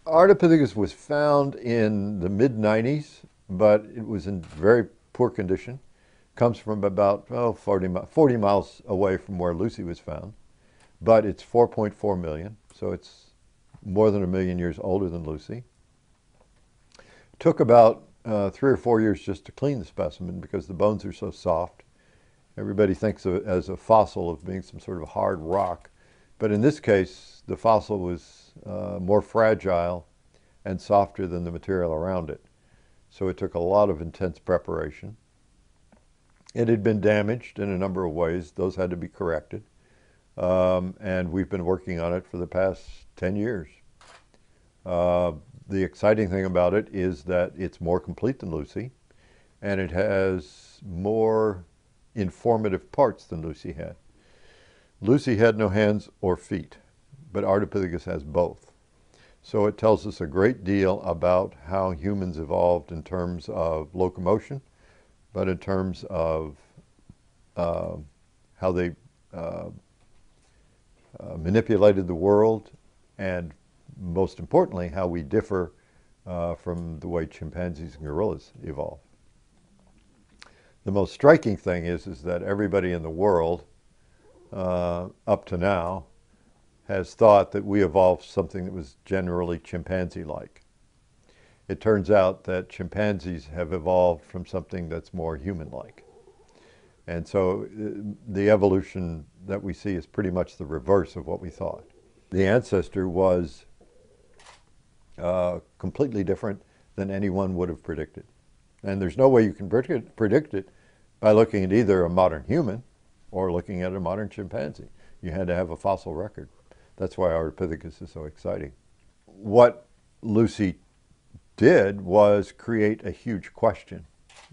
Ardipithecus was found in the mid-90s, but it was in very poor condition. Comes from about 40 miles away from where Lucy was found, but it's 4.4 million, so it's more than a million years older than Lucy. Took about 3 or 4 years just to clean the specimen because the bones are so soft. Everybody thinks of it as a fossil of being some sort of hard rock, but in this case, the fossil was more fragile and softer than the material around it. So it took a lot of intense preparation. It had been damaged in a number of ways. Those had to be corrected. And we've been working on it for the past 10 years. The exciting thing about it is that it's more complete than Lucy, and it has more informative parts than Lucy had. Lucy had no hands or feet, but Ardipithecus has both. So it tells us a great deal about how humans evolved in terms of locomotion, but in terms of how they manipulated the world, and most importantly, how we differ from the way chimpanzees and gorillas evolved. The most striking thing is that everybody in the world up to now has thought that we evolved something that was generally chimpanzee-like. It turns out that chimpanzees have evolved from something that's more human-like. And so the evolution that we see is pretty much the reverse of what we thought. The ancestor was completely different than anyone would have predicted. And there's no way you can predict it by looking at either a modern human or looking at a modern chimpanzee. You had to have a fossil record. That's why Ardipithecus is so exciting. What Lucy did was create a huge question.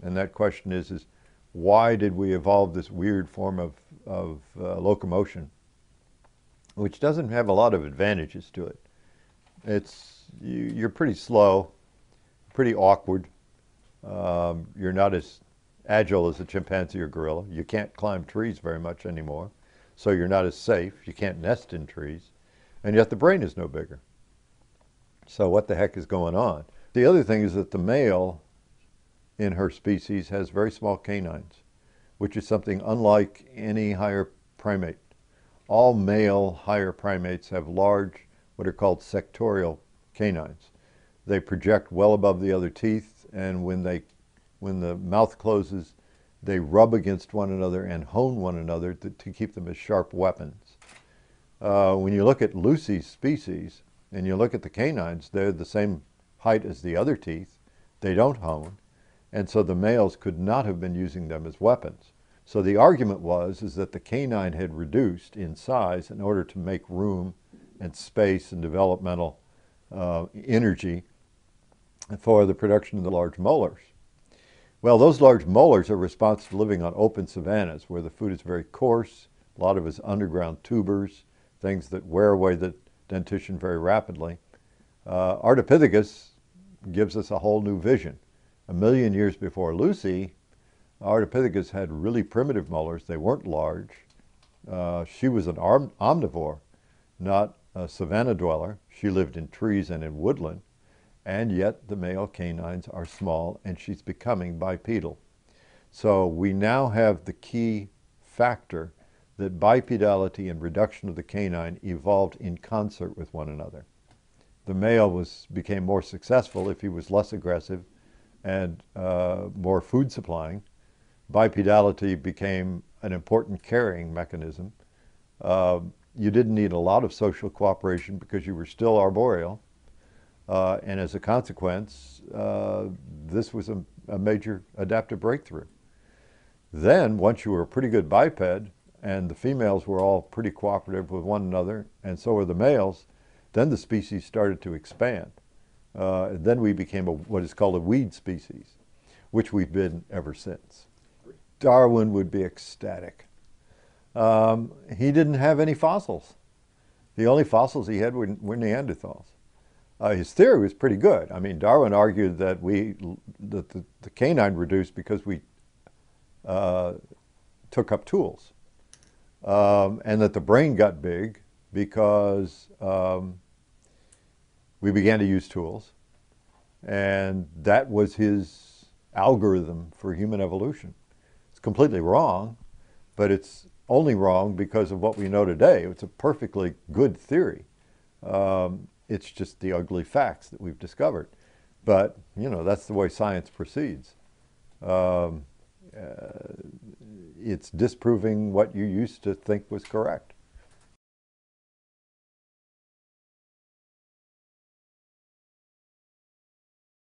And that question is why did we evolve this weird form of locomotion, which doesn't have a lot of advantages to it. You're pretty slow, pretty awkward. You're not as agile as a chimpanzee or gorilla. You can't climb trees very much anymore, so you're not as safe. You can't nest in trees, and yet the brain is no bigger. So what the heck is going on? The other thing is that the male in her species has very small canines, which is something unlike any higher primate. All male higher primates have large, what are called sectorial canines. They project well above the other teeth, and when the mouth closes, they rub against one another and hone one another to keep them as sharp weapons. When you look at Lucy's species and you look at the canines, they're the same height as the other teeth. They don't hone, and so the males could not have been using them as weapons. So the argument is that the canine had reduced in size in order to make room and space and developmental energy for the production of the large molars. Well, those large molars are responsible for living on open savannas where the food is very coarse. A lot of it is underground tubers, things that wear away the dentition very rapidly. Ardipithecus gives us a whole new vision. A million years before Lucy, Ardipithecus had really primitive molars. They weren't large. She was an omnivore, not a savanna dweller. She lived in trees and in woodland, and yet the male canines are small, and she's becoming bipedal. So we now have the key factor that bipedality and reduction of the canine evolved in concert with one another. The male became more successful if he was less aggressive and more food supplying. Bipedality became an important carrying mechanism. You didn't need a lot of social cooperation because you were still arboreal. And as a consequence, this was a major adaptive breakthrough. Then, once you were a pretty good biped, and the females were all pretty cooperative with one another, and so were the males, then the species started to expand. Then we became what is called a weed species, which we've been ever since. Darwin would be ecstatic. He didn't have any fossils. The only fossils he had were Neanderthals. His theory was pretty good. I mean, Darwin argued that the canine reduced because we took up tools, and that the brain got big because we began to use tools, and that was his algorithm for human evolution. It's completely wrong, but it's only wrong because of what we know today. It's a perfectly good theory. It's just the ugly facts that we've discovered. But, you know, that's the way science proceeds. It's disproving what you used to think was correct.